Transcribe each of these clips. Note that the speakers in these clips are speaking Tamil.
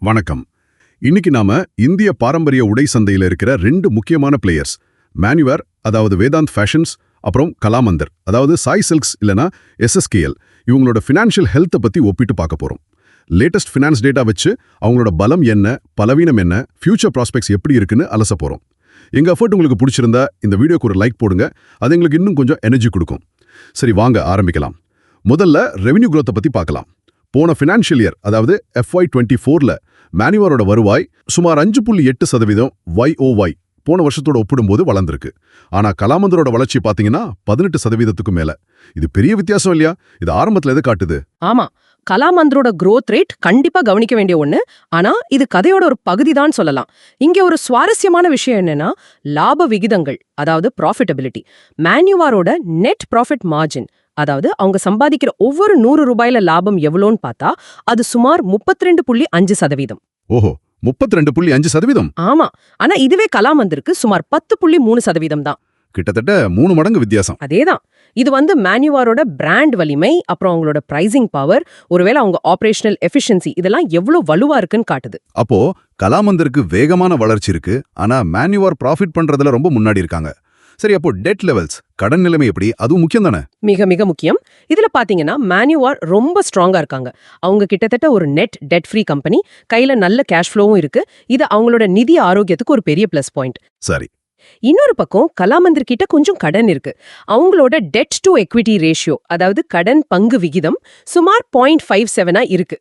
வணக்கம். இன்னைக்கு நாம இந்திய பாரம்பரிய உடை சந்தையில இருக்கிற ரெண்டு முக்கியமான பிளேயர்ஸ், மேனுவேர் அதாவது வேதாந்த் ஃபேஷன்ஸ், அப்புறம் கலாமந்தர் அதாவது சாய் சில்க்ஸ் இல்லனா SSKL இவங்களோட ஃபினான்ஷியல் ஹெல்த்தை பத்தி ஒப்பிட்டு பார்க்க போறோம். லேட்டஸ்ட் ஃபினான்ஸ் டேட்டா வச்சு அவங்களோட பலம் என்ன, பலவீனம் என்ன, ஃபியூச்சர் ப்ராஸ்பெக்ட்ஸ் எப்படி இருக்குன்னு அலச போறோம். எங்க எஃபர்ட் உங்களுக்கு பிடிச்சிருந்தா இந்த வீடியோக்கு ஒரு லைக் போடுங்க, அது எங்களுக்கு இன்னும் கொஞ்சம் எனர்ஜி கொடுக்கும். சரி, வாங்க ஆரம்பிக்கலாம். முதல்ல ரெவென்யூ growth பத்தி பார்க்கலாம். போன ஃபினான்ஷியல் இயர் அதாவது FY24ல மேனுவேரோட வருவாய் சுமார் 5.8% YOY போன வருஷத்தோட ஒப்பிடும்போது வளர்ந்திருக்கு. ஆனா கலாமந்தரோட வளர்ச்சி பாத்தீங்கன்னா 18%க்கு மேல. இது பெரிய வித்தியாசம் இல்லையா? இது ஆரம்பத்துல எது காட்டுது? ஆமா, கலாமந்தரோட growth ரேட் கண்டிப்பா கவனிக்க வேண்டிய ஒண்ணு. ஆனா இது கதையோட ஒரு பகுதி தான் சொல்லலாம். இங்க ஒரு சுவாரஸ்யமான விஷயம் என்னன்னா, லாப விகிதங்கள் அதாவது ப்ராஃபிட்டபிலிட்டி. மேனுவேரோட நெட் ப்ராஃபிட் மார்ஜின் அதாவது அவங்க சம்பாதிக்கிற ஒவ்வொரு 100 ரூபாயில லாபம் எவ்வளோன்னு பார்த்தா அது சுமார் 32.5%. ஓஹோ, 32.5%? ஆமா, ஆனா இதுவே கலாமந்தருக்கு சுமார் 10.3% தான். கிட்டத்தட்ட 3 மடங்கு வித்தியாசம். அதேதான். இது மேனுவேரோட பிராண்ட் வலிமை, அப்புறம் அவங்களோட பிரைசிங் பவர், ஒருவேளை அவங்க ஆபரேஷனல் எஃபிஷியன்சி இதெல்லாம் எவ்வளவு வலுவா இருக்குன்னு காட்டுது. அப்போ கலாமந்தருக்கு வேகமான வளர்ச்சி இருக்கு, ஆனா மேனுவேர் ப்ராஃபிட் பண்றதுல ரொம்ப முன்னாடி இருக்காங்க. சரி, அப்போ டெட் லெவல்ஸ், கடன் நிலைமை எப்படி? அதுவும் முக்கியம் தானே? மிக மிக முக்கியம். இதுல பாத்தீங்கன்னா மேனுவேர் ரொம்ப ஸ்ட்ராங்கா இருக்காங்க. அவங்க கிட்டத்தட்ட ஒரு நெட் டெட் ஃப்ரீ கம்பெனி, கையில நல்ல கேஷ் ஃப்ளோவும் இருக்கு. இது அவங்களோட நிதி ஆரோக்கியத்துக்கு ஒரு பெரிய பிளஸ் பாயிண்ட். சரி. இன்னொரு பக்கம் கலாமந்தர் கிட்ட கொஞ்சம் கடன் இருக்கு. அவங்களோட டெட் டு எக்விட்டி ரேஷியோ அதாவது கடன் பங்கு விகிதம் சுமார் 0.57 இருக்கு.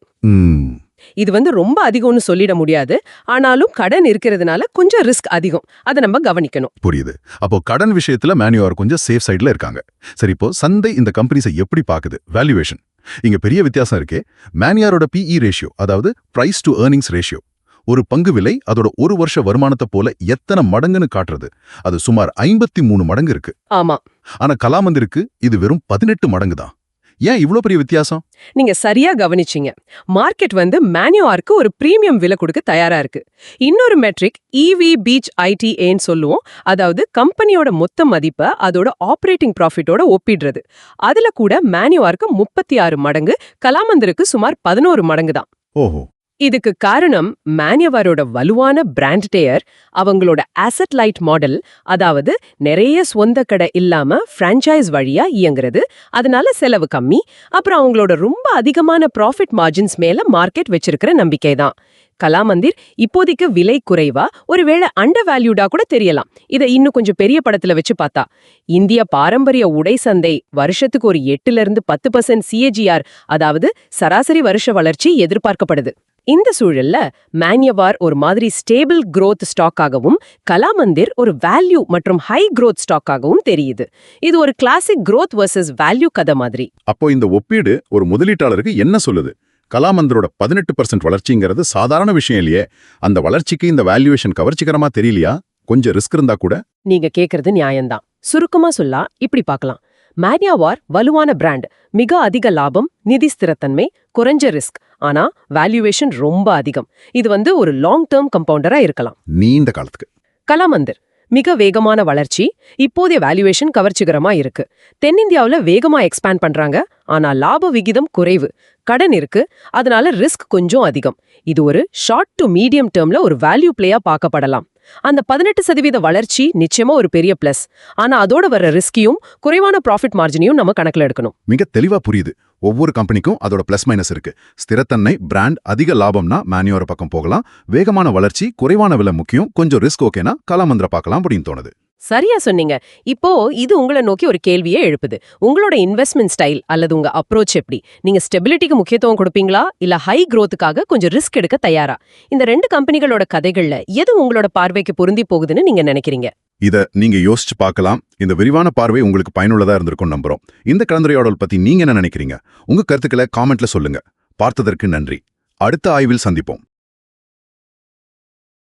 இது ரொம்ப அதிகம்னு சொல்லிட முடியாது, ஆனாலும் கடன் இருக்கிறதுனால கொஞ்சம் ரிஸ்க் அதிகம். அதை நம்ம கவனிக்கணும். புரியுது. அப்போ கடன் விஷயத்துல மேனுவேர் கொஞ்சம் சேஃப் சைடுல இருக்காங்க. சரி, இப்போ சந்தை இந்த கம்பெனிஸை எப்படி பாக்குது? வேல்யூவேஷன் இங்க பெரிய வித்தியாசம் இருக்கே. மேனுவேரோட PE ரேஷியோ அதாவது பிரைஸ் டு ஏர்னிங்ஸ் ரேஷியோ, ஒரு பங்கு விலை அதோட ஒரு வருஷ வருமானத்தை போல எத்தனை மடங்குன்னு காட்டுறது. அது சுமார் 53 மடங்கு இருக்கு. ஆமா, ஆனா கலாமந்தருக்கு இது வெறும் 18 மடங்கு தான். ஏன் இவ்ளோ பெரிய வித்தியாசம்? நீங்க சரியா கவனிச்சீங்க. மார்க்கெட் மேனுவேருக்கு ஒரு பிரீமியம் விலை கொடுக்க தயாரா இருக்கு. இன்னொரு மெட்ரிக் EV பீச் ITAன்னு சொல்லுவோம். அதாவது கம்பெனியோட மொத்த மதிப்பை அதோட ஆபரேட்டிங் ப்ராஃபிட்டோட ஒப்பிடுறது. அதுல கூட மேனுவேருக்கு 36 மடங்கு, கலாமந்தருக்கு சுமார் 11 மடங்கு தான். ஓஹோ. இதுக்கு காரணம் மேனுவேரோட வலுவான பிராண்ட் டேயர், அவங்களோட ஆசெட் லைட் மாடல், அதாவது நிறைய சொந்த கடை இல்லாம பிரான்ச்சைஸ் வழியா இயங்குறது. அதனால செலவு கம்மி, அப்புறம் அவங்களோட ரொம்ப அதிகமான ப்ராஃபிட் மார்ஜின்ஸ் மேல மார்க்கெட் வச்சிருக்கிற நம்பிக்கை தான். கலாமந்தர் இப்போதைக்கு விலை குறைவா, ஒருவேளை அண்டர் வேல்யூடா கூட தெரியலாம். இதை இன்னும் கொஞ்சம் பெரிய படத்துல வச்சு பார்த்தா, இந்திய பாரம்பரிய உடை சந்தை வருஷத்துக்கு ஒரு 8-10% CAGR அதாவது சராசரி வருஷ வளர்ச்சி எதிர்பார்க்கப்படுது. இந்த சூழல்ல மேனுவேர் ஒரு மாதிரி ஸ்டேபிள் growth ஸ்டாக்காகவும், கலாமந்தர் ஒரு வேல்யூ மற்றும் ஹை growth ஸ்டாக்காகவும் தெரியுது. இது ஒரு கிளாசிக் growth வர்சஸ் வேல்யூ கதை மாதிரி. அப்போ இந்த ஒப்பீடு ஒரு முதலீட்டாளருக்கு என்ன சொல்லுது? கலாமந்தரோட 18% வளர்ச்சிங்கிறது சாதாரண விஷயம் இல்லையே. அந்த வளர்ச்சிக்கு இந்த வேல்யூவேஷன் கவர்ச்சிகரமா தெரியலையா? கொஞ்சம் ரிஸ்க் இருந்தா கூட. நீங்க கேக்குறது நியாயம்தான். சுருக்கமா சொல்லா இப்படி பார்க்கலாம். மேனுவேர் வலுவான பிராண்ட், மிக அதிக லாபம், நிதி ஸ்திரத்தன்மை, குறைஞ்ச ரிஸ்க். ஆனா வேல்யூவேஷன் ரொம்ப அதிகம். இது ஒரு லாங் டேர்ம் கம்பவுண்டரா இருக்கலாம், நீண்ட காலத்துக்கு. கலாமந்தர் மிக வேகமான வளர்ச்சி, இப்போதைய வேல்யூவேஷன் கவர்ச்சிகரமா இருக்கு. தென்னிந்தியாவுல வேகமா எக்ஸ்பேண்ட் பண்றாங்க, ஆனா லாப விகிதம் குறைவு, கடன் இருக்கு, அதனால ரிஸ்க் கொஞ்சம் அதிகம். இது ஒரு ஷார்ட் டு மீடியம் டேர்ம்ல ஒரு வேல்யூ பிளேயா பார்க்கப்படலாம். அந்த 18% வளர்ச்சி நிச்சயமா ஒரு பெரிய பிளஸ். ஆனா அதோட வர ரிஸ்கையும் குறைவான ப்ராஃபிட் மார்ஜினையும் நம்ம கணக்குல எடுக்கணும். மிக தெளிவா புரியுது. ஒவ்வொரு கம்பெனிக்கும் அதோட பிளஸ் மைனஸ் இருக்கு. ஸ்திரத்தன்மை, பிராண்ட், அதிக லாபம்னா மேனுவேர் பக்கம் போகலாம். வேகமான வளர்ச்சி, குறைவான விலை முக்கியம், கொஞ்சம் ரிஸ்க் ஓகேனா கலாமந்தர பார்க்கலாம் அப்படின்னு தோணுது. சரியா சொன்னீங்க. இப்போ இது உங்களை நோக்கி ஒரு கேள்வியே எழுப்புது. உங்களோட இன்வெஸ்ட்மெண்ட் ஸ்டைல் அல்லது உங்க அப்ரோச் எப்படி? நீங்க ஸ்டெபிலிட்டிக்கு முக்கியத்துவம் கொடுப்பீங்களா, இல்ல ஹை growthக்காக கொஞ்சம் ரிஸ்க் எடுக்க தயாரா? இந்த ரெண்டு கம்பெனிகளோட கதைகள்ல எது உங்களோட பார்வைக்கு பொருந்தி போகுதுன்னு நீங்க நினைக்கிறீங்க? இத நீங்க யோசிச்சு பார்க்கலாம். இந்த விரிவான பார்வை உங்களுக்கு பயனுள்ளதா இருந்திருக்கும் நம்புறோம். இந்த கலந்துரையாடல் பத்தி நீங்க என்ன நினைக்கிறீங்க? உங்க கருத்துக்களை காமெண்ட்ல சொல்லுங்க. பார்த்ததற்கு நன்றி. அடுத்த ஆய்வில் சந்திப்போம்.